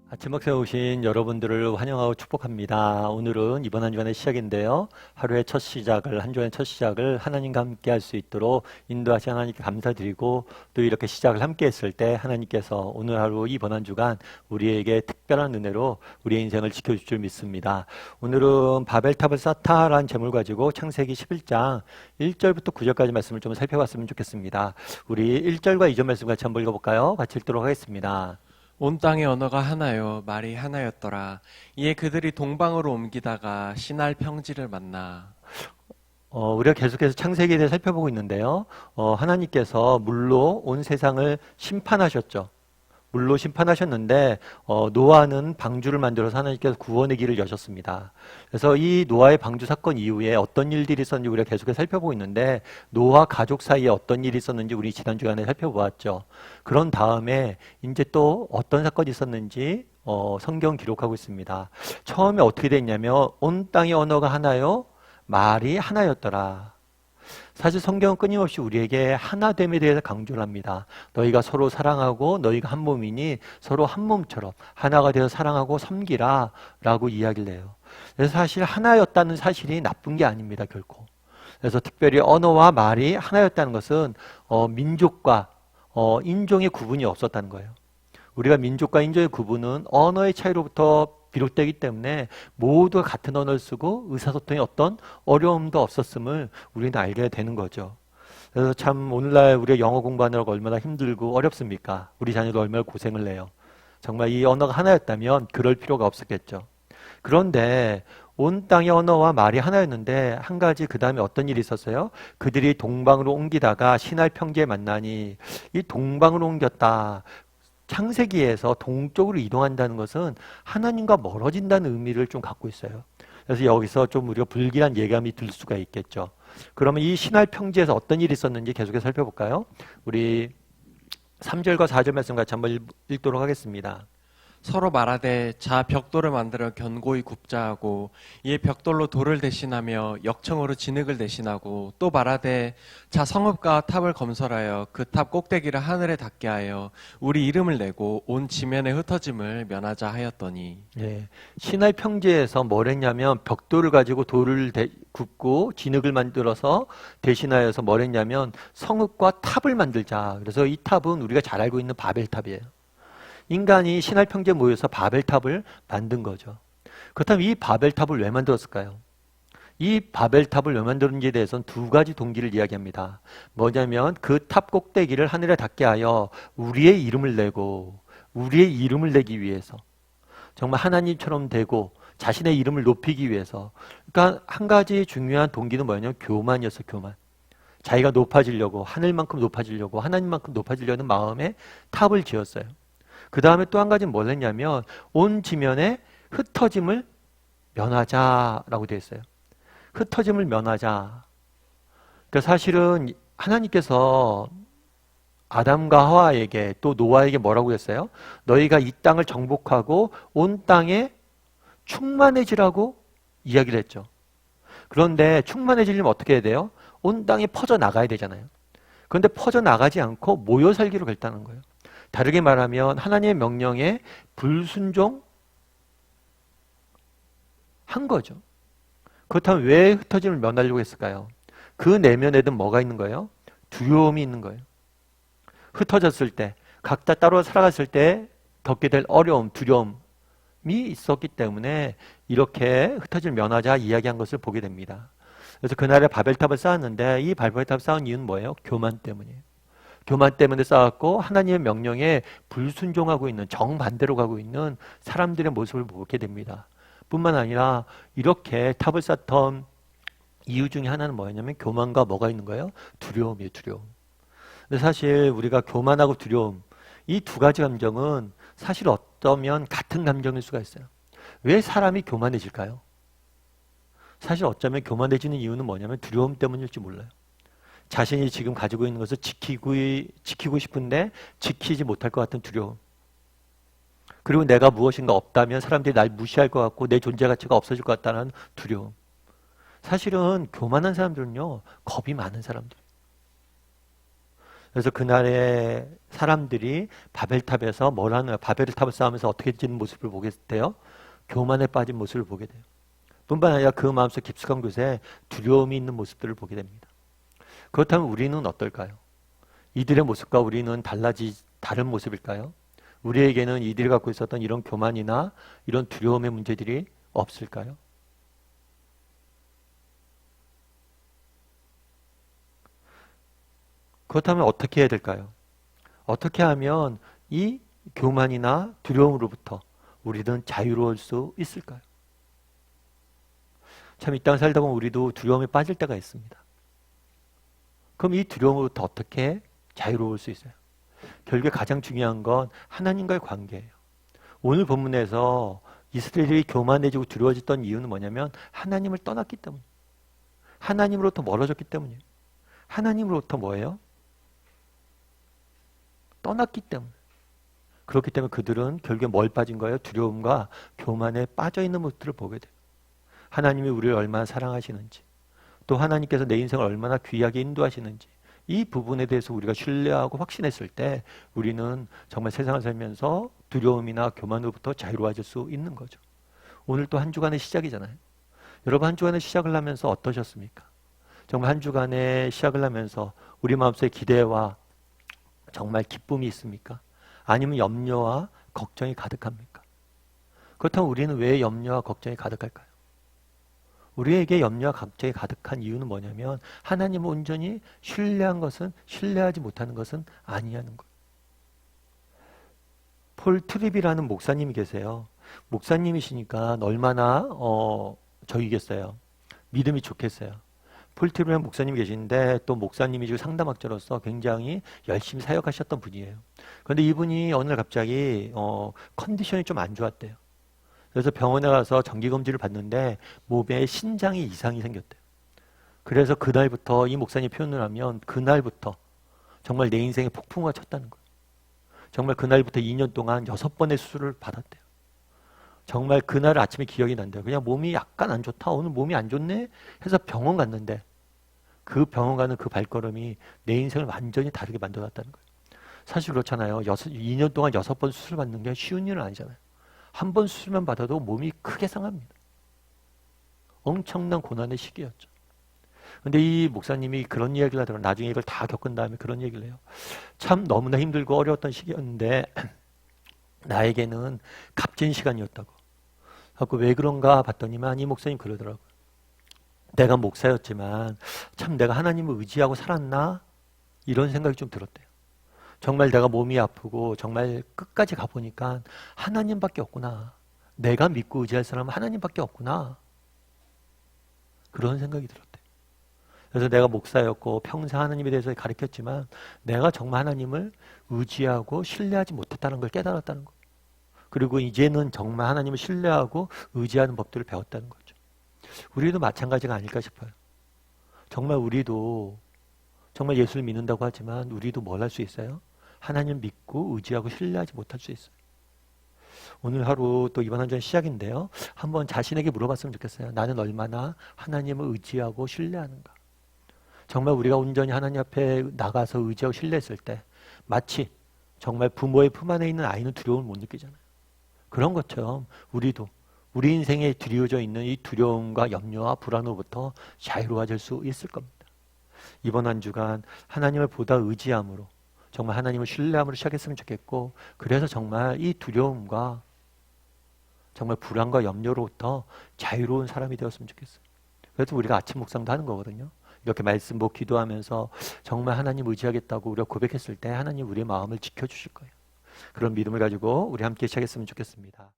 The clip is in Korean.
아침 먹새에 오신 여러분들을 환영하고 축복합니다. 오늘은 이번 한 주간의 시작인데요. 하루의 첫 시작을, 한 주간의 첫 시작을 하나님과 함께 할 수 있도록 인도하신 하나님께 감사드리고 또 이렇게 시작을 함께 했을 때 하나님께서 오늘 하루 이번 한 주간 우리에게 특별한 은혜로 우리의 인생을 지켜줄 줄 믿습니다. 오늘은 바벨탑을 쌓다라는 제목을 가지고 창세기 11장 1절부터 9절까지 말씀을 좀 살펴봤으면 좋겠습니다. 우리 1절과 2절 말씀 같이 한번 읽어볼까요? 같이 읽도록 하겠습니다. 온 땅의 언어가 하나요, 말이 하나였더라. 이에 그들이 동방으로 옮기다가 시날 평지를 만나. 우리가 계속해서 창세기에 대해 살펴보고 있는데요. 하나님께서 물로 온 세상을 심판하셨죠. 물로 심판하셨는데 노아는 방주를 만들어서 하나님께서 구원의 길을 여셨습니다. 그래서 이 노아의 방주 사건 이후에 어떤 일들이 있었는지 우리가 계속해서 살펴보고 있는데 노아 가족 사이에 어떤 일이 있었는지 우리 지난 주간에 살펴보았죠. 그런 다음에 이제 또 어떤 사건이 있었는지 성경 기록하고 있습니다. 처음에 어떻게 됐냐면 온 땅의 언어가 하나요, 말이 하나였더라. 사실 성경은 끊임없이 우리에게 하나됨에 대해서 강조를 합니다. 너희가 서로 사랑하고 너희가 한 몸이니 서로 한 몸처럼 하나가 되어 사랑하고 섬기라 라고 이야기를 해요. 그래서 사실 하나였다는 사실이 나쁜 게 아닙니다, 결코. 그래서 특별히 언어와 말이 하나였다는 것은 민족과 인종의 구분이 없었다는 거예요. 우리가 민족과 인종의 구분은 언어의 차이로부터 비롯되기 때문에 모두가 같은 언어를 쓰고 의사소통에 어떤 어려움도 없었음을 우리는 알게 되는 거죠. 그래서 참 오늘날 우리가 영어 공부하느라고 얼마나 힘들고 어렵습니까? 우리 자녀도 얼마나 고생을 해요. 정말 이 언어가 하나였다면 그럴 필요가 없었겠죠. 그런데 온 땅의 언어와 말이 하나였는데 한 가지 그 다음에 어떤 일이 있었어요? 그들이 동방으로 옮기다가 시날 평지에 만나니 이 동방으로 옮겼다. 창세기에서 동쪽으로 이동한다는 것은 하나님과 멀어진다는 의미를 좀 갖고 있어요. 그래서 여기서 좀 우리가 불길한 예감이 들 수가 있겠죠. 그러면 이 시날 평지에서 어떤 일이 있었는지 계속해서 살펴볼까요? 우리 3절과 4절 말씀 같이 한번 읽도록 하겠습니다. 서로 말하되 자 벽돌을 만들어 견고히 굽자 하고 이에 벽돌로 돌을 대신하며 역청으로 진흙을 대신하고 또 말하되 자 성읍과 탑을 건설하여 그 탑 꼭대기를 하늘에 닿게 하여 우리 이름을 내고 온 지면에 흩어짐을 면하자 하였더니. 예, 시날 평지에서 뭘 했냐면 벽돌을 가지고 돌을 굽고 진흙을 만들어서 대신하여서 뭘 했냐면 성읍과 탑을 만들자. 그래서 이 탑은 우리가 잘 알고 있는 바벨탑이에요. 인간이 시날 평지에 모여서 바벨탑을 만든 거죠. 그렇다면 이 바벨탑을 왜 만들었을까요? 이 바벨탑을 왜 만들었는지에 대해서는 두 가지 동기를 이야기합니다. 뭐냐면 그 탑 꼭대기를 하늘에 닿게 하여 우리의 이름을 내고 우리의 이름을 내기 위해서 정말 하나님처럼 되고 자신의 이름을 높이기 위해서. 그러니까 한 가지 중요한 동기는 뭐냐면 교만이었어요. 교만. 자기가 높아지려고 하늘만큼 높아지려고 하나님만큼 높아지려는 마음에 탑을 지었어요. 그 다음에 또 한 가지는 뭘 했냐면 온 지면에 흩어짐을 면하자라고 되어 있어요. 흩어짐을 면하자. 그러니까 사실은 하나님께서 아담과 하와에게 또 노아에게 뭐라고 했어요? 너희가 이 땅을 정복하고 온 땅에 충만해지라고 이야기를 했죠. 그런데 충만해지려면 어떻게 해야 돼요? 온 땅에 퍼져나가야 되잖아요. 그런데 퍼져나가지 않고 모여 살기로 결단한 거예요. 다르게 말하면 하나님의 명령에 불순종한 거죠. 그렇다면 왜 흩어짐을 면하려고 했을까요? 그 내면에는 뭐가 있는 거예요? 두려움이 있는 거예요. 흩어졌을 때, 각자 따로 살아갔을 때 겪게 될 어려움, 두려움이 있었기 때문에 이렇게 흩어짐을 면하자 이야기한 것을 보게 됩니다. 그래서 그날에 바벨탑을 쌓았는데 이 바벨탑을 쌓은 이유는 뭐예요? 교만 때문이에요. 교만 때문에 쌓았고 하나님의 명령에 불순종하고 있는, 정반대로 가고 있는 사람들의 모습을 보게 됩니다. 뿐만 아니라 이렇게 탑을 쌓던 이유 중에 하나는 뭐였냐면 교만과 뭐가 있는 거예요? 두려움이에요. 두려움. 근데 사실 우리가 교만하고 두려움, 이 두 가지 감정은 사실 어쩌면 같은 감정일 수가 있어요. 왜 사람이 교만해질까요? 사실 어쩌면 교만해지는 이유는 뭐냐면 두려움 때문일지 몰라요. 자신이 지금 가지고 있는 것을 지키고 싶은데 지키지 못할 것 같은 두려움. 그리고 내가 무엇인가 없다면 사람들이 날 무시할 것 같고 내 존재 가치가 없어질 것 같다는 두려움. 사실은 교만한 사람들은요, 겁이 많은 사람들. 그래서 그날의 사람들이 바벨탑에서 뭘 하는, 바벨탑을 쌓으면서 어떻게 지는 모습을 보게 돼요? 교만에 빠진 모습을 보게 돼요. 뿐만 아니라 그 마음속 깊숙한 곳에 두려움이 있는 모습들을 보게 됩니다. 그렇다면 우리는 어떨까요? 이들의 모습과 우리는 다른 모습일까요? 우리에게는 이들이 갖고 있었던 이런 교만이나 이런 두려움의 문제들이 없을까요? 그렇다면 어떻게 해야 될까요? 어떻게 하면 이 교만이나 두려움으로부터 우리는 자유로울 수 있을까요? 참 이 땅 살다 보면 우리도 두려움에 빠질 때가 있습니다. 그럼 이 두려움으로부터 어떻게 자유로울 수 있어요? 결국에 가장 중요한 건 하나님과의 관계예요. 오늘 본문에서 이스라엘이 교만해지고 두려워졌던 이유는 뭐냐면 하나님을 떠났기 때문이에요. 하나님으로부터 멀어졌기 때문이에요. 하나님으로부터 뭐예요? 떠났기 때문에. 그렇기 때문에 그들은 결국에 뭘 빠진 거예요? 두려움과 교만에 빠져있는 모습들을 보게 돼요. 하나님이 우리를 얼마나 사랑하시는지, 또 하나님께서 내 인생을 얼마나 귀하게 인도하시는지, 이 부분에 대해서 우리가 신뢰하고 확신했을 때 우리는 정말 세상을 살면서 두려움이나 교만으로부터 자유로워질 수 있는 거죠. 오늘 또 한 주간의 시작이잖아요. 여러분 한 주간의 시작을 하면서 어떠셨습니까? 정말 한 주간의 시작을 하면서 우리 마음속에 기대와 정말 기쁨이 있습니까? 아니면 염려와 걱정이 가득합니까? 그렇다면 우리는 왜 염려와 걱정이 가득할까요? 우리에게 염려와 걱정이 가득한 이유는 뭐냐면 하나님을 온전히 신뢰한 것은 신뢰하지 못하는 것은 아니냐는 거예요. 폴 트립이라는 목사님이 계세요. 목사님이시니까 얼마나 저이겠어요. 믿음이 좋겠어요. 폴 트립이라는 목사님이 계신데 또 목사님이시고 상담학자로서 굉장히 열심히 사역하셨던 분이에요. 그런데 이분이 어느 날 갑자기 컨디션이 좀 안 좋았대요. 그래서 병원에 가서 정기검진을 받는데 몸에 신장이 이상이 생겼대요. 그래서 그날부터 이 목사님 표현을 하면 그날부터 정말 내 인생에 폭풍우가 쳤다는 거예요. 정말 그날부터 2년 동안 6번의 수술을 받았대요. 정말 그날 아침에 기억이 난대요. 그냥 몸이 약간 안 좋다. 오늘 몸이 안 좋네? 해서 병원 갔는데 그 병원 가는 그 발걸음이 내 인생을 완전히 다르게 만들어놨다는 거예요. 사실 그렇잖아요. 2년 동안 6번 수술 받는 게 쉬운 일은 아니잖아요. 한 번 수술만 받아도 몸이 크게 상합니다. 엄청난 고난의 시기였죠. 근데 이 목사님이 그런 이야기를 하더라고요. 나중에 이걸 다 겪은 다음에 그런 얘기를 해요. 참 너무나 힘들고 어려웠던 시기였는데 나에게는 값진 시간이었다고. 그래서 왜 그런가 봤더니만 이 목사님 그러더라고요. 내가 목사였지만 참 내가 하나님을 의지하고 살았나? 이런 생각이 좀 들었대요. 정말 내가 몸이 아프고 정말 끝까지 가보니까 하나님밖에 없구나. 내가 믿고 의지할 사람은 하나님밖에 없구나. 그런 생각이 들었대요. 그래서 내가 목사였고 평생 하나님에 대해서 가르쳤지만 내가 정말 하나님을 의지하고 신뢰하지 못했다는 걸 깨달았다는 거예요. 그리고 이제는 정말 하나님을 신뢰하고 의지하는 법들을 배웠다는 거죠. 우리도 마찬가지가 아닐까 싶어요. 정말 우리도 정말 예수를 믿는다고 하지만 우리도 뭘 할 수 있어요? 하나님 믿고 의지하고 신뢰하지 못할 수 있어요. 오늘 하루 또 이번 한 주의 시작인데요. 한번 자신에게 물어봤으면 좋겠어요. 나는 얼마나 하나님을 의지하고 신뢰하는가? 정말 우리가 온전히 하나님 앞에 나가서 의지하고 신뢰했을 때 마치 정말 부모의 품 안에 있는 아이는 두려움을 못 느끼잖아요. 그런 것처럼 우리도 우리 인생에 드리워져 있는 이 두려움과 염려와 불안으로부터 자유로워질 수 있을 겁니다. 이번 한 주간 하나님을 보다 의지함으로 정말 하나님을 신뢰함으로 시작했으면 좋겠고 그래서 정말 이 두려움과 정말 불안과 염려로부터 자유로운 사람이 되었으면 좋겠어요. 그래서 우리가 아침 묵상도 하는 거거든요. 이렇게 말씀 보 기도하면서 정말 하나님 의지하겠다고 우리가 고백했을 때 하나님 우리의 마음을 지켜주실 거예요. 그런 믿음을 가지고 우리 함께 시작했으면 좋겠습니다.